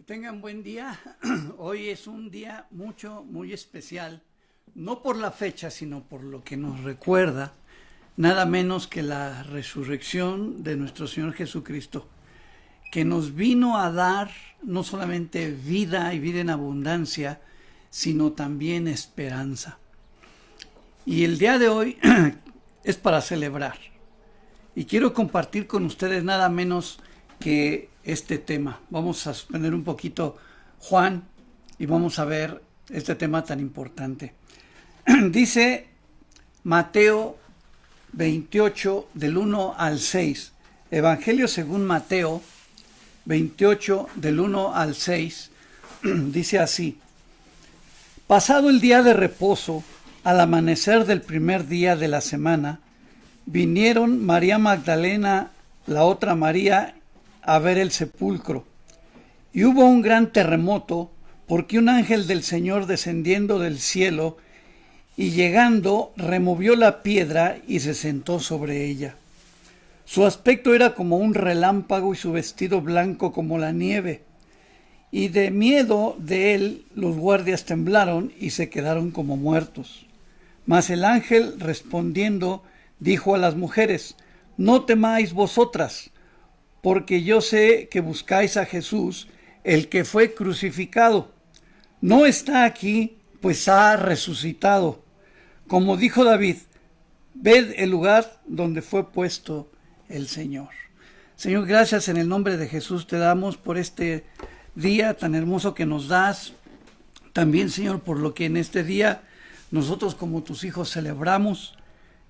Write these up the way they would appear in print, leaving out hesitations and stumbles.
Tengan buen día. Hoy es un día muy especial, no por la fecha, sino por lo que nos recuerda, nada menos que la resurrección de nuestro Señor Jesucristo, que nos vino a dar no solamente vida y vida en abundancia, sino también esperanza. Y el día de hoy es para celebrar. Y quiero compartir con ustedes nada menos que este tema. Vamos a suspender un poquito Juan y vamos a ver este tema tan importante. Dice Mateo 28 del 1 al 6. Evangelio según Mateo 28 del 1 al 6. Dice así: Pasado el día de reposo, al amanecer del primer día de la semana, vinieron María Magdalena, la otra María, a ver el sepulcro. Y hubo un gran terremoto, porque un ángel del Señor descendiendo del cielo y llegando removió la piedra y se sentó sobre ella. Su aspecto era como un relámpago y su vestido blanco como la nieve. Y de miedo de él los guardias temblaron y se quedaron como muertos. Mas el ángel respondiendo dijo a las mujeres: No temáis vosotras, porque yo sé que buscáis a Jesús, el que fue crucificado. No está aquí, pues ha resucitado. Como dijo David, ved el lugar donde fue puesto el Señor. Señor, gracias en el nombre de Jesús te damos por este día tan hermoso que nos das. También, Señor, por lo que en este día nosotros como tus hijos celebramos,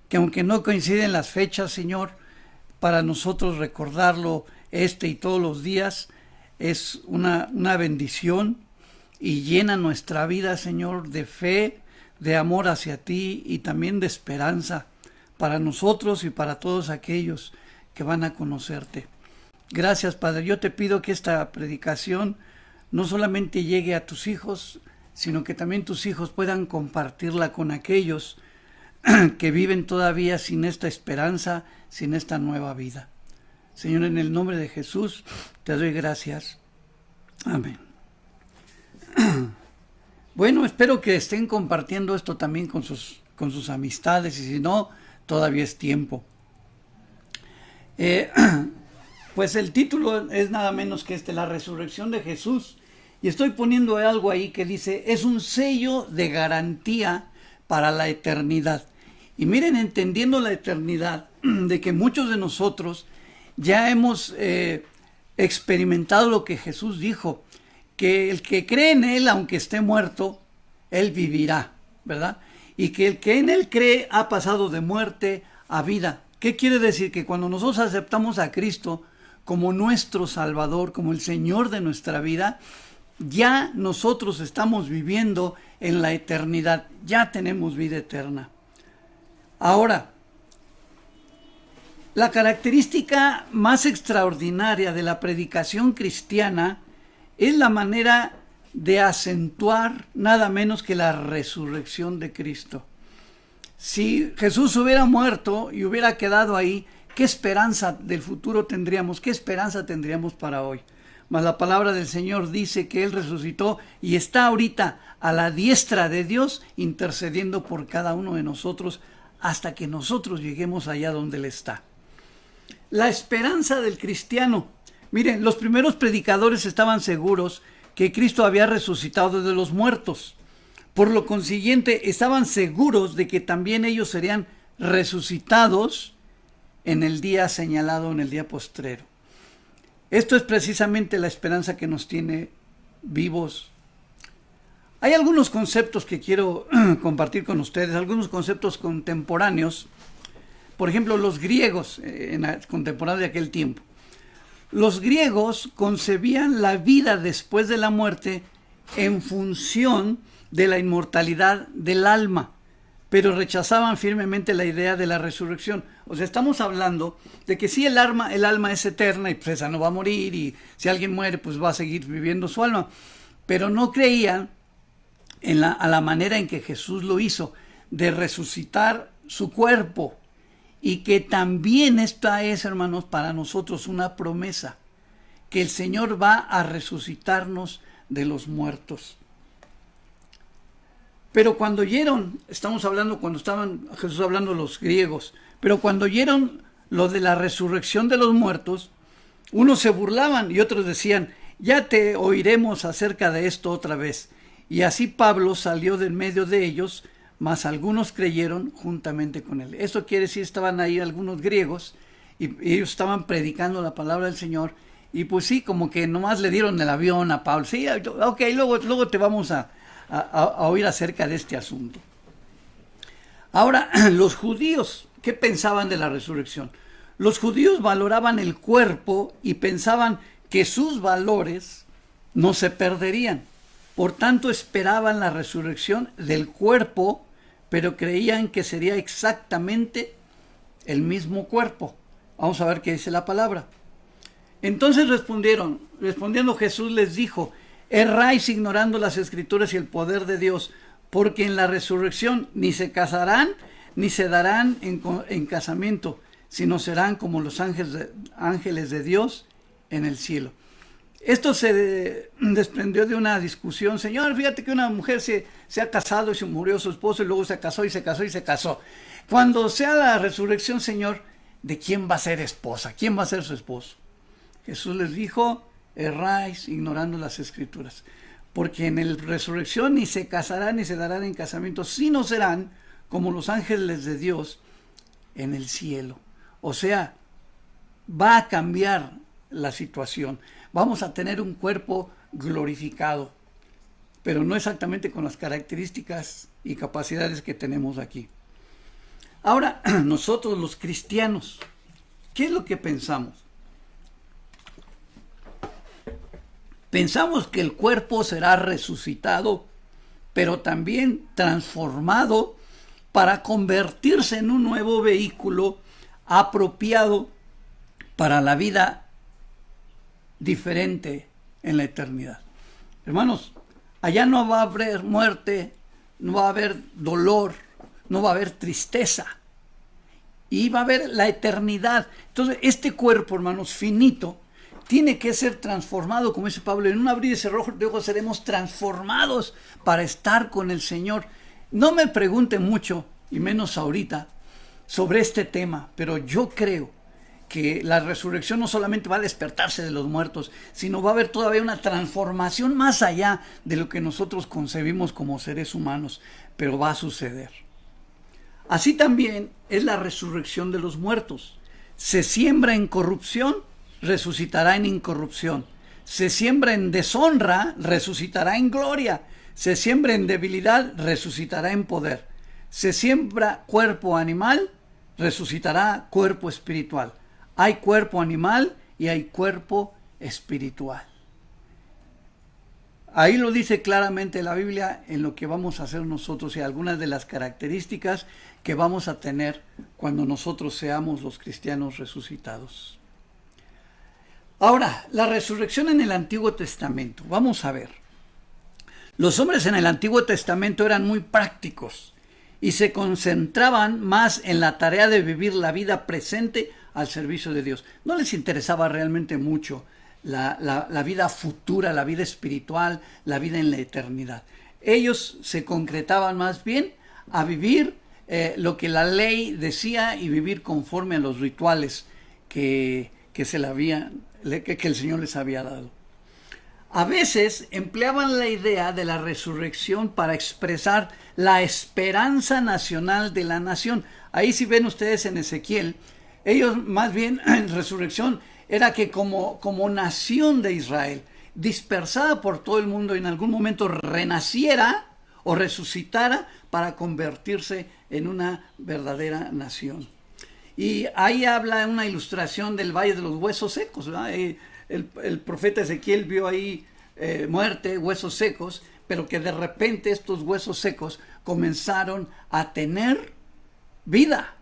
que aunque no coinciden las fechas, Señor, para nosotros recordarlo este y todos los días es una bendición y llena nuestra vida, Señor, de fe, de amor hacia ti y también de esperanza para nosotros y para todos aquellos que van a conocerte. Gracias, Padre. Yo te pido que esta predicación no solamente llegue a tus hijos, sino que también tus hijos puedan compartirla con aquellos que viven todavía sin esta esperanza, sin esta nueva vida. Señor, en el nombre de Jesús te doy gracias. Amén. Bueno, espero que estén compartiendo esto también con sus amistades, y si no, todavía es tiempo. Pues el título es nada menos que la resurrección de Jesús, y estoy poniendo algo ahí que dice: es un sello de garantía para la eternidad. Y miren, entendiendo la eternidad, de que muchos de nosotros ya hemos experimentado lo que Jesús dijo, que el que cree en Él, aunque esté muerto, Él vivirá, ¿verdad? Y que el que en Él cree ha pasado de muerte a vida. ¿Qué quiere decir? Que cuando nosotros aceptamos a Cristo como nuestro Salvador, como el Señor de nuestra vida, ya nosotros estamos viviendo en la eternidad, ya tenemos vida eterna. Ahora, la característica más extraordinaria de la predicación cristiana es la manera de acentuar nada menos que la resurrección de Cristo. Si Jesús hubiera muerto y hubiera quedado ahí, ¿qué esperanza del futuro tendríamos? ¿Qué esperanza tendríamos para hoy? Mas la palabra del Señor dice que Él resucitó y está ahorita a la diestra de Dios intercediendo por cada uno de nosotros hasta que nosotros lleguemos allá donde Él está. La esperanza del cristiano. Miren, los primeros predicadores estaban seguros que Cristo había resucitado de los muertos. Por lo consiguiente, estaban seguros de que también ellos serían resucitados en el día señalado, en el día postrero. Esto es precisamente la esperanza que nos tiene vivos. Hay algunos conceptos que quiero compartir con ustedes, algunos conceptos contemporáneos. Por ejemplo, los griegos, contemporáneos de aquel tiempo. Los griegos concebían la vida después de la muerte en función de la inmortalidad del alma, pero rechazaban firmemente la idea de la resurrección. O sea, estamos hablando de que sí, el alma es eterna y pues esa no va a morir, y si alguien muere pues va a seguir viviendo su alma, pero no creían a la manera en que Jesús lo hizo, de resucitar su cuerpo. Y que también esta es, hermanos, para nosotros una promesa, que el Señor va a resucitarnos de los muertos. Pero cuando oyeron, estamos hablando cuando estaban Jesús hablando a los griegos, pero cuando oyeron lo de la resurrección de los muertos, unos se burlaban y otros decían, ya te oiremos acerca de esto otra vez. Y así Pablo salió del medio de ellos, mas algunos creyeron juntamente con él. Eso quiere decir, estaban ahí algunos griegos y ellos estaban predicando la palabra del Señor. Y pues sí, como que nomás le dieron el avión a Pablo. Sí, ok, luego te vamos a oír acerca de este asunto. Ahora, los judíos, ¿qué pensaban de la resurrección? Los judíos valoraban el cuerpo y pensaban que sus valores no se perderían. Por tanto, esperaban la resurrección del cuerpo, pero creían que sería exactamente el mismo cuerpo. Vamos a ver qué dice la palabra. Entonces respondiendo Jesús les dijo, erráis ignorando las Escrituras y el poder de Dios, porque en la resurrección ni se casarán ni se darán en casamiento, sino serán como los ángeles de Dios en el cielo. Esto se desprendió de una discusión. Señor, fíjate que una mujer se ha casado y se murió su esposo y luego se casó y se casó y se casó. Cuando sea la resurrección, Señor, ¿de quién va a ser esposa? ¿Quién va a ser su esposo? Jesús les dijo, erráis ignorando las Escrituras, porque en la resurrección ni se casarán ni se darán en casamiento, sino serán como los ángeles de Dios en el cielo. O sea, va a cambiar la situación. Vamos a tener un cuerpo glorificado, pero no exactamente con las características y capacidades que tenemos aquí. Ahora, nosotros los cristianos, ¿qué es lo que pensamos? Pensamos que el cuerpo será resucitado, pero también transformado para convertirse en un nuevo vehículo apropiado para la vida diferente en la eternidad. Hermanos, allá no va a haber muerte, no va a haber dolor, no va a haber tristeza, y va a haber la eternidad. Entonces, este cuerpo, hermanos, finito, tiene que ser transformado, como dice Pablo, en un abrir y cerrar de ojos seremos transformados para estar con el Señor. No me pregunte mucho, y menos ahorita, sobre este tema, pero yo creo que la resurrección no solamente va a despertarse de los muertos, sino va a haber todavía una transformación más allá de lo que nosotros concebimos como seres humanos, pero va a suceder. Así también es la resurrección de los muertos. Se siembra en corrupción, resucitará en incorrupción. Se siembra en deshonra, resucitará en gloria. Se siembra en debilidad, resucitará en poder. Se siembra cuerpo animal, resucitará cuerpo espiritual. Hay cuerpo animal y hay cuerpo espiritual. Ahí lo dice claramente la Biblia en lo que vamos a hacer nosotros y algunas de las características que vamos a tener cuando nosotros seamos los cristianos resucitados. Ahora, la resurrección en el Antiguo Testamento. Vamos a ver. Los hombres en el Antiguo Testamento eran muy prácticos y se concentraban más en la tarea de vivir la vida presente al servicio de Dios. No les interesaba realmente mucho la vida futura, la vida espiritual, la vida en la eternidad. Ellos se concretaban más bien a vivir lo que la ley decía y vivir conforme a los rituales que el Señor les había dado. A veces empleaban la idea de la resurrección para expresar la esperanza nacional de la nación. Ahí si ven ustedes en Ezequiel, ellos más bien en resurrección era que como nación de Israel, dispersada por todo el mundo, en algún momento renaciera o resucitara para convertirse en una verdadera nación. Y ahí habla una ilustración del Valle de los Huesos Secos, ¿verdad? El profeta Ezequiel vio ahí muerte, huesos secos, pero que de repente estos huesos secos comenzaron a tener vida,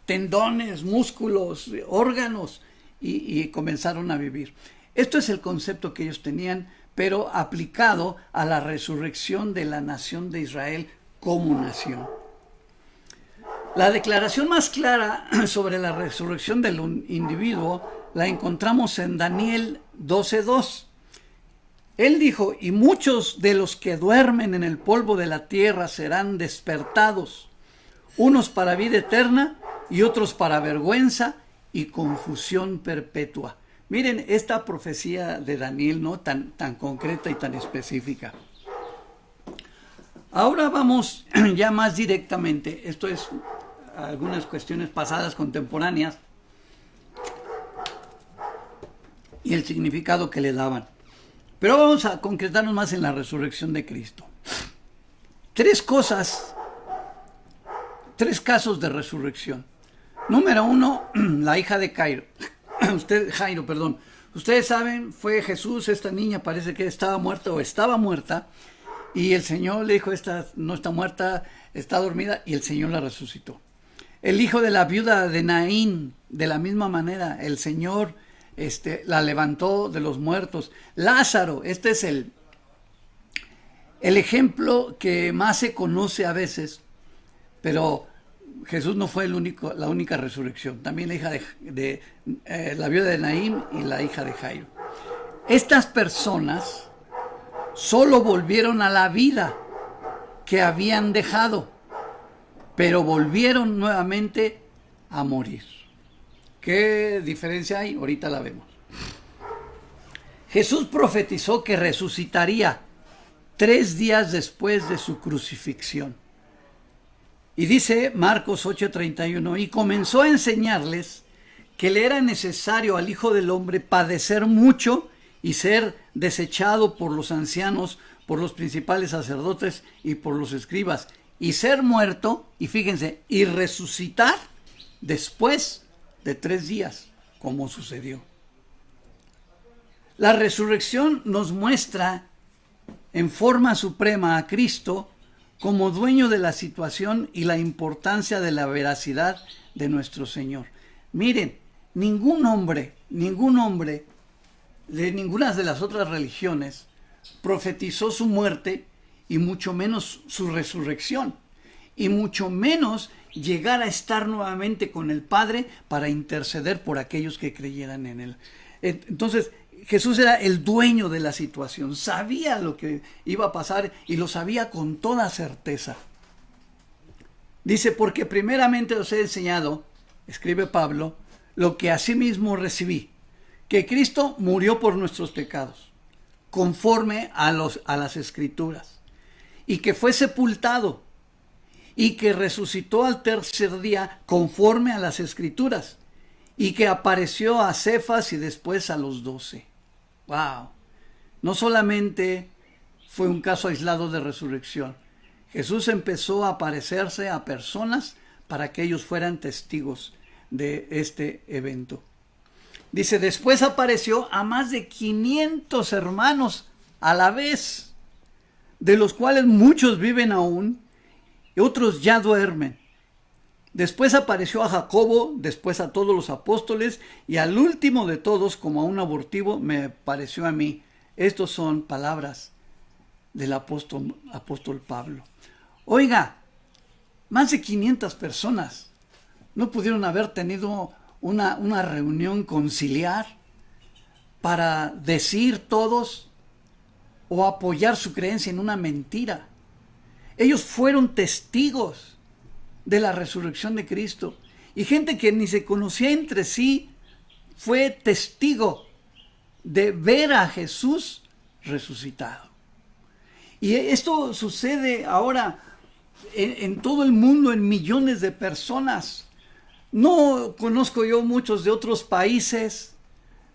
tendones, músculos, órganos, y comenzaron a vivir. Esto es el concepto que ellos tenían, pero aplicado a la resurrección de la nación de Israel como nación. La declaración más clara sobre la resurrección del individuo la encontramos en Daniel 12:2. Él dijo, y muchos de los que duermen en el polvo de la tierra serán despertados, unos para vida eterna y otros para vergüenza y confusión perpetua. Miren esta profecía de Daniel, ¿no? Tan concreta y tan específica. Ahora vamos ya más directamente, esto es algunas cuestiones pasadas contemporáneas y el significado que le daban. Pero vamos a concretarnos más en la resurrección de Cristo. Tres casos de resurrección. Número uno, la hija de Jairo. Ustedes saben, fue Jesús, esta niña parece que estaba muerta o estaba muerta, y el Señor le dijo, esta no está muerta, está dormida, y el Señor la resucitó. El hijo de la viuda de Naín, de la misma manera, el Señor la levantó de los muertos. Lázaro, este es el ejemplo que más se conoce a veces, pero Jesús no fue la única resurrección. También la hija de la viuda de Naín y la hija de Jairo. Estas personas solo volvieron a la vida que habían dejado, pero volvieron nuevamente a morir. ¿Qué diferencia hay? Ahorita la vemos. Jesús profetizó que resucitaría 3 días después de su crucifixión. Y dice Marcos 8:31, y comenzó a enseñarles que le era necesario al Hijo del Hombre padecer mucho y ser desechado por los ancianos, por los principales sacerdotes y por los escribas, y ser muerto, y fíjense, y resucitar después de 3 días, como sucedió. La resurrección nos muestra en forma suprema a Cristo como dueño de la situación y la importancia de la veracidad de nuestro Señor. Miren, ningún hombre de ninguna de las otras religiones profetizó su muerte y mucho menos su resurrección, y mucho menos llegar a estar nuevamente con el Padre para interceder por aquellos que creyeran en Él. Entonces, Jesús era el dueño de la situación, sabía lo que iba a pasar y lo sabía con toda certeza. Dice, porque primeramente os he enseñado, escribe Pablo, lo que asimismo recibí, que Cristo murió por nuestros pecados, conforme a las Escrituras, y que fue sepultado, y que resucitó al tercer día, conforme a las Escrituras, y que apareció a Cefas y después a los 12. ¡Wow! No solamente fue un caso aislado de resurrección. Jesús empezó a aparecerse a personas para que ellos fueran testigos de este evento. Dice, después apareció a más de 500 hermanos a la vez, de los cuales muchos viven aún y otros ya duermen. Después apareció a Jacobo, después a todos los apóstoles, y al último de todos, como a un abortivo, me pareció a mí. Estos son palabras del apóstol Pablo. Oiga, más de 500 personas no pudieron haber tenido una reunión conciliar para decir todos o apoyar su creencia en una mentira. Ellos fueron testigos de la resurrección de Cristo, y gente que ni se conocía entre sí fue testigo de ver a Jesús resucitado. Y esto sucede ahora en todo el mundo, en millones de personas. No conozco yo muchos de otros países,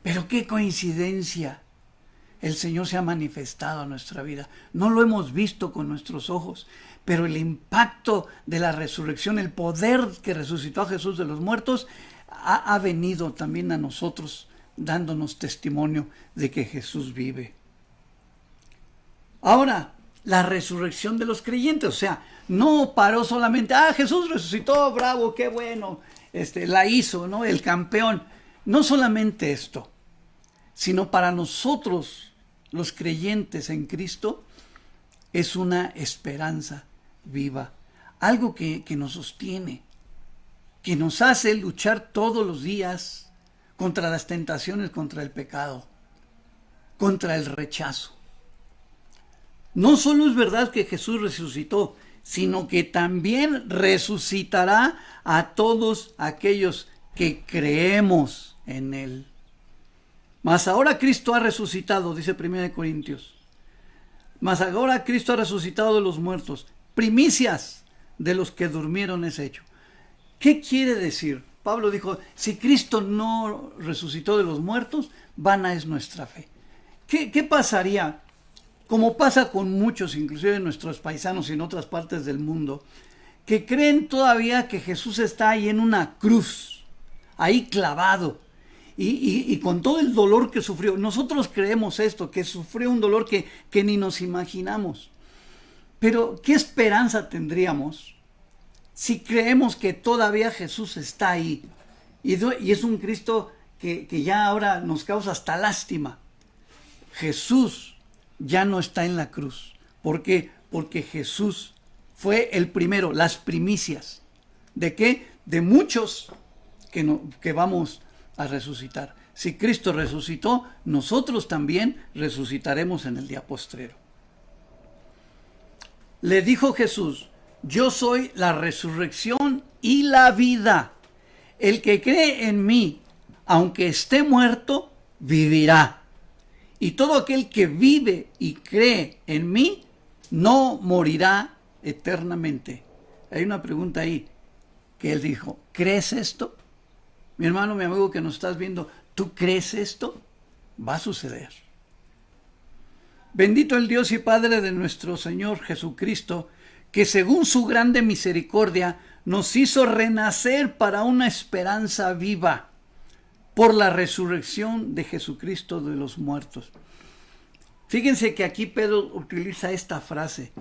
pero qué coincidencia. El Señor se ha manifestado en nuestra vida. No lo hemos visto con nuestros ojos, pero el impacto de la resurrección, el poder que resucitó a Jesús de los muertos, ha venido también a nosotros, dándonos testimonio de que Jesús vive. Ahora, la resurrección de los creyentes, o sea, no paró solamente, Jesús resucitó, bravo, qué bueno, la hizo, ¿no? El campeón. No solamente esto, sino para nosotros, los creyentes en Cristo, es una esperanza viva, algo que nos sostiene, que nos hace luchar todos los días contra las tentaciones, contra el pecado, contra el rechazo. No solo es verdad que Jesús resucitó, sino que también resucitará a todos aquellos que creemos en Él. Mas ahora Cristo ha resucitado, dice 1 Corintios. Mas ahora Cristo ha resucitado de los muertos. Primicias de los que durmieron es hecho. ¿Qué quiere decir? Pablo dijo, si Cristo no resucitó de los muertos, vana es nuestra fe. ¿Qué pasaría? Como pasa con muchos, inclusive nuestros paisanos y en otras partes del mundo, que creen todavía que Jesús está ahí en una cruz, ahí clavado, y con todo el dolor que sufrió. Nosotros creemos esto, que sufrió un dolor que ni nos imaginamos. Pero, ¿qué esperanza tendríamos si creemos que todavía Jesús está ahí? Y es un Cristo que ya ahora nos causa hasta lástima. Jesús ya no está en la cruz. ¿Por qué? Porque Jesús fue el primero, las primicias. ¿De qué? De muchos que vamos a resucitar. Si Cristo resucitó, nosotros también resucitaremos en el día postrero. Le dijo Jesús, yo soy la resurrección y la vida. El que cree en mí, aunque esté muerto, vivirá. Y todo aquel que vive y cree en mí, no morirá eternamente. Hay una pregunta ahí que él dijo, ¿crees esto? Mi hermano, mi amigo que nos estás viendo, ¿tú crees esto? Va a suceder. Bendito el Dios y Padre de nuestro Señor Jesucristo, que según su grande misericordia nos hizo renacer para una esperanza viva por la resurrección de Jesucristo de los muertos. Fíjense que aquí Pedro utiliza esta frase.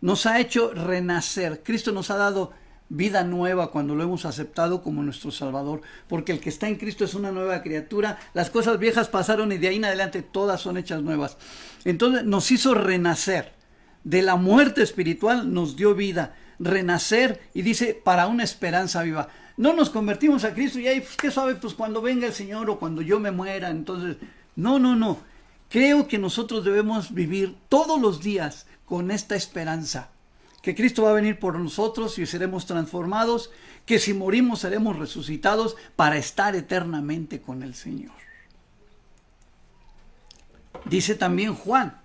Nos ha hecho renacer. Cristo nos ha dado vida nueva cuando lo hemos aceptado como nuestro Salvador, porque el que está en Cristo es una nueva criatura. Las cosas viejas pasaron y de ahí en adelante todas son hechas nuevas. Entonces nos hizo renacer. De la muerte espiritual nos dio vida. Renacer, y dice, para una esperanza viva. No nos convertimos a Cristo y ahí, pues, ¿qué sabe? Pues cuando venga el Señor o cuando yo me muera, entonces... No. Creo que nosotros debemos vivir todos los días con esta esperanza. Que Cristo va a venir por nosotros y seremos transformados. Que si morimos seremos resucitados para estar eternamente con el Señor. Dice también Juan.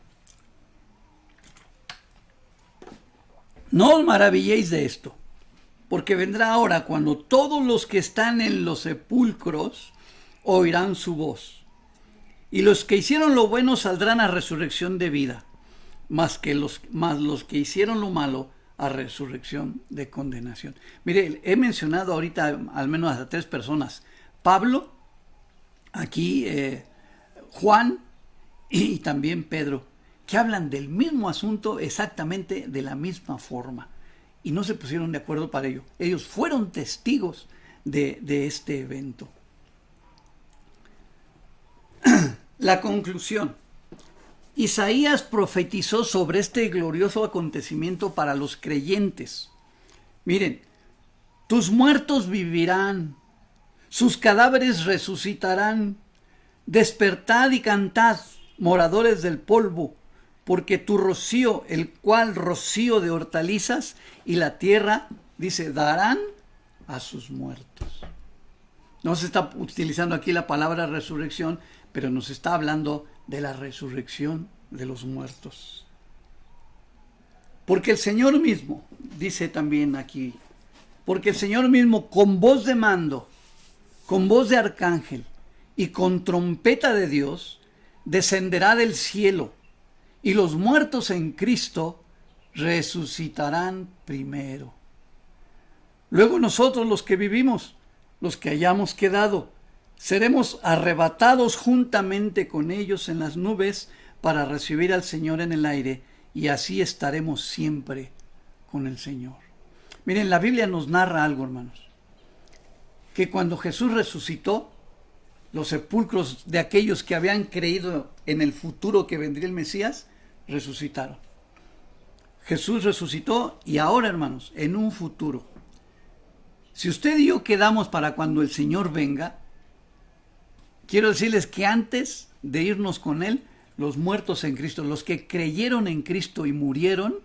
No os maravilléis de esto, porque vendrá hora cuando todos los que están en los sepulcros oirán su voz. Y los que hicieron lo bueno saldrán a resurrección de vida, más los que hicieron lo malo a resurrección de condenación. Mire, he mencionado ahorita al menos a 3 personas. Pablo, aquí Juan y también Pedro, que hablan del mismo asunto exactamente de la misma forma. Y no se pusieron de acuerdo para ello. Ellos fueron testigos de este evento. La conclusión. Isaías profetizó sobre este glorioso acontecimiento para los creyentes. Miren, tus muertos vivirán, sus cadáveres resucitarán. Despertad y cantad, moradores del polvo, porque tu rocío, el cual rocío de hortalizas, y la tierra, dice, darán a sus muertos. No se está utilizando aquí la palabra resurrección, pero nos está hablando de la resurrección de los muertos. Porque el Señor mismo, dice también aquí, porque el Señor mismo con voz de mando, con voz de arcángel y con trompeta de Dios, descenderá del cielo, y los muertos en Cristo resucitarán primero. Luego nosotros los que vivimos, los que hayamos quedado, seremos arrebatados juntamente con ellos en las nubes para recibir al Señor en el aire, y así estaremos siempre con el Señor. Miren, la Biblia nos narra algo, hermanos, que cuando Jesús resucitó, los sepulcros de aquellos que habían creído en el futuro que vendría el Mesías, resucitaron. Jesús resucitó y ahora, hermanos, en un futuro. Si usted y yo quedamos para cuando el Señor venga, quiero decirles que antes de irnos con Él, los muertos en Cristo, los que creyeron en Cristo y murieron,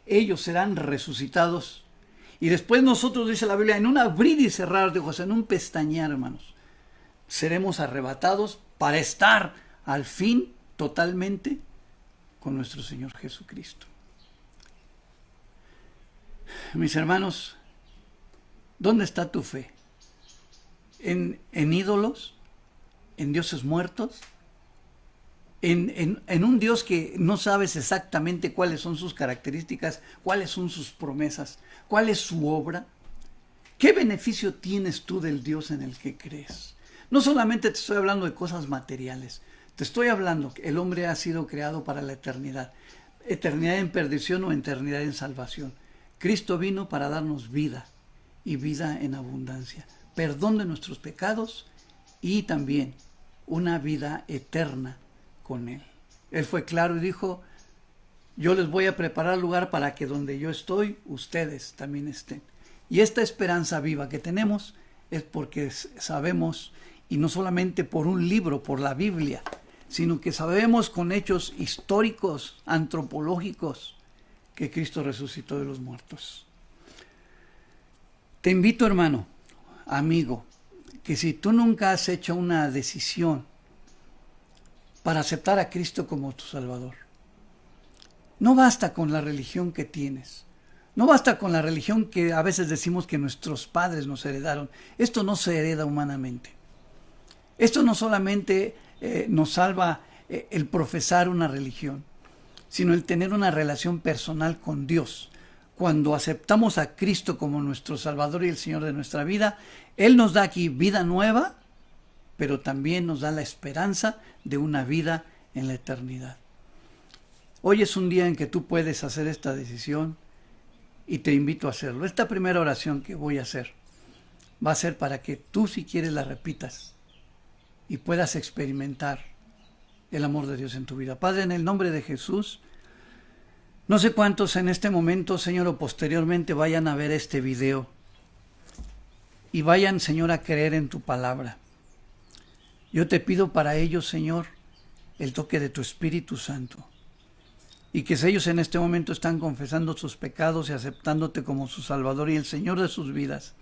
ellos serán resucitados. Y después nosotros, dice la Biblia, en un abrir y cerrar de ojos, en un pestañear, hermanos, seremos arrebatados para estar al fin totalmente con nuestro Señor Jesucristo. Mis hermanos, ¿dónde está tu fe? ¿En ídolos? ¿En dioses muertos? ¿En un Dios que no sabes exactamente cuáles son sus características, cuáles son sus promesas, cuál es su obra? ¿Qué beneficio tienes tú del Dios en el que crees? No solamente te estoy hablando de cosas materiales, te estoy hablando que el hombre ha sido creado para la eternidad, eternidad en perdición o eternidad en salvación. Cristo vino para darnos vida y vida en abundancia, perdón de nuestros pecados y también una vida eterna con Él. Él fue claro y dijo: yo les voy a preparar lugar para que donde yo estoy, ustedes también estén. Y esta esperanza viva que tenemos es porque sabemos, y no solamente por un libro, por la Biblia, sino que sabemos con hechos históricos, antropológicos, que Cristo resucitó de los muertos. Te invito, hermano, amigo, que si tú nunca has hecho una decisión para aceptar a Cristo como tu Salvador, no basta con la religión que tienes, no basta con la religión que a veces decimos que nuestros padres nos heredaron. Esto no se hereda humanamente. Esto no solamente nos salva el profesar una religión, sino el tener una relación personal con Dios. Cuando aceptamos a Cristo como nuestro Salvador y el Señor de nuestra vida, Él nos da aquí vida nueva, pero también nos da la esperanza de una vida en la eternidad. Hoy es un día en que tú puedes hacer esta decisión y te invito a hacerlo. Esta primera oración que voy a hacer va a ser para que tú, si quieres, la repitas y puedas experimentar el amor de Dios en tu vida. Padre, en el nombre de Jesús, no sé cuántos en este momento, Señor, o posteriormente vayan a ver este video y vayan, Señor, a creer en tu palabra. Yo te pido para ellos, Señor, el toque de tu Espíritu Santo. Y que si ellos en este momento están confesando sus pecados y aceptándote como su Salvador y el Señor de sus vidas,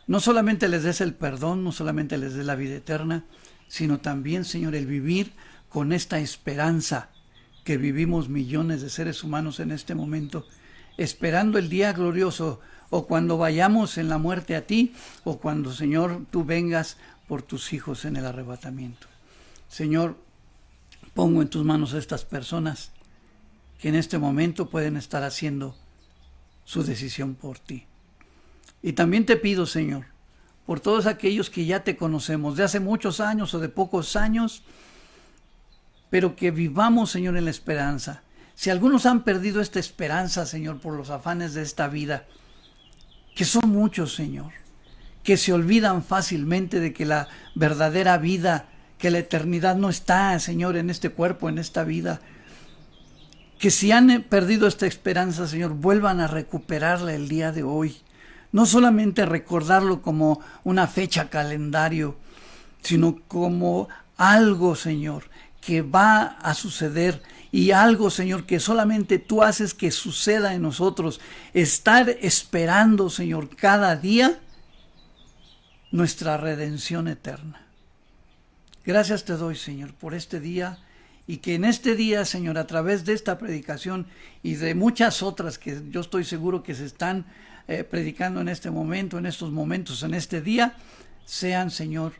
no solamente les des el perdón, no solamente les des la vida eterna, sino también, Señor, el vivir con esta esperanza que vivimos millones de seres humanos en este momento, esperando el día glorioso, o cuando vayamos en la muerte a ti, o cuando, Señor, tú vengas por tus hijos en el arrebatamiento. Señor, pongo en tus manos a estas personas que en este momento pueden estar haciendo su decisión por ti. Y también te pido, Señor, por todos aquellos que ya te conocemos de hace muchos años o de pocos años, pero que vivamos, Señor, en la esperanza. Si algunos han perdido esta esperanza, Señor, por los afanes de esta vida, que son muchos, Señor, que se olvidan fácilmente de que la verdadera vida, que la eternidad no está, Señor, en este cuerpo, en esta vida. Que si han perdido esta esperanza, Señor, vuelvan a recuperarla el día de hoy. No solamente recordarlo como una fecha calendario, sino como algo, Señor, que va a suceder, y algo, Señor, que solamente tú haces que suceda en nosotros. Estar esperando, Señor, cada día nuestra redención eterna. Gracias te doy, Señor, por este día, y que en este día, Señor, a través de esta predicación y de muchas otras que yo estoy seguro que se están predicando en este momento, en estos momentos, en este día, sean, Señor,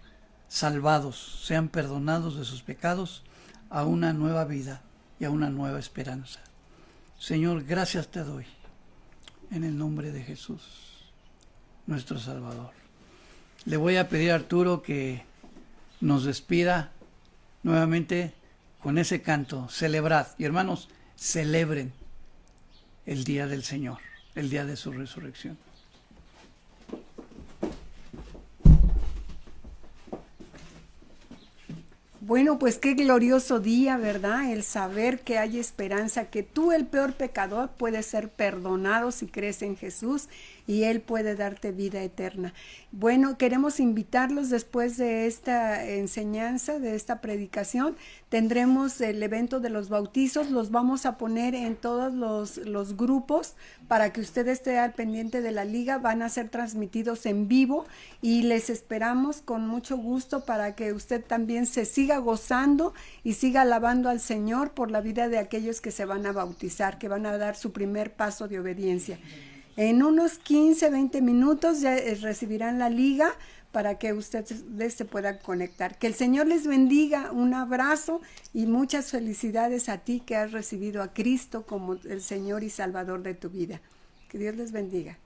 salvados, sean perdonados de sus pecados a una nueva vida y a una nueva esperanza. Señor, gracias te doy en el nombre de Jesús, nuestro Salvador. Le voy a pedir a Arturo que nos despida nuevamente con ese canto, celebrad. Y hermanos, celebren el día del Señor, el día de su resurrección. Bueno, pues qué glorioso día, ¿verdad? El saber que hay esperanza, que tú, el peor pecador, puedes ser perdonado si crees en Jesús y Él puede darte vida eterna. Bueno, queremos invitarlos después de esta enseñanza, de esta predicación. Tendremos el evento de los bautizos, los vamos a poner en todos los grupos para que usted esté al pendiente de la liga. Van a ser transmitidos en vivo y les esperamos con mucho gusto para que usted también se siga gozando y siga alabando al Señor por la vida de aquellos que se van a bautizar, que van a dar su primer paso de obediencia. En unos 15, 20 minutos ya recibirán la liga para que usted se pueda conectar. Que el Señor les bendiga, un abrazo y muchas felicidades a ti que has recibido a Cristo como el Señor y Salvador de tu vida. Que Dios les bendiga.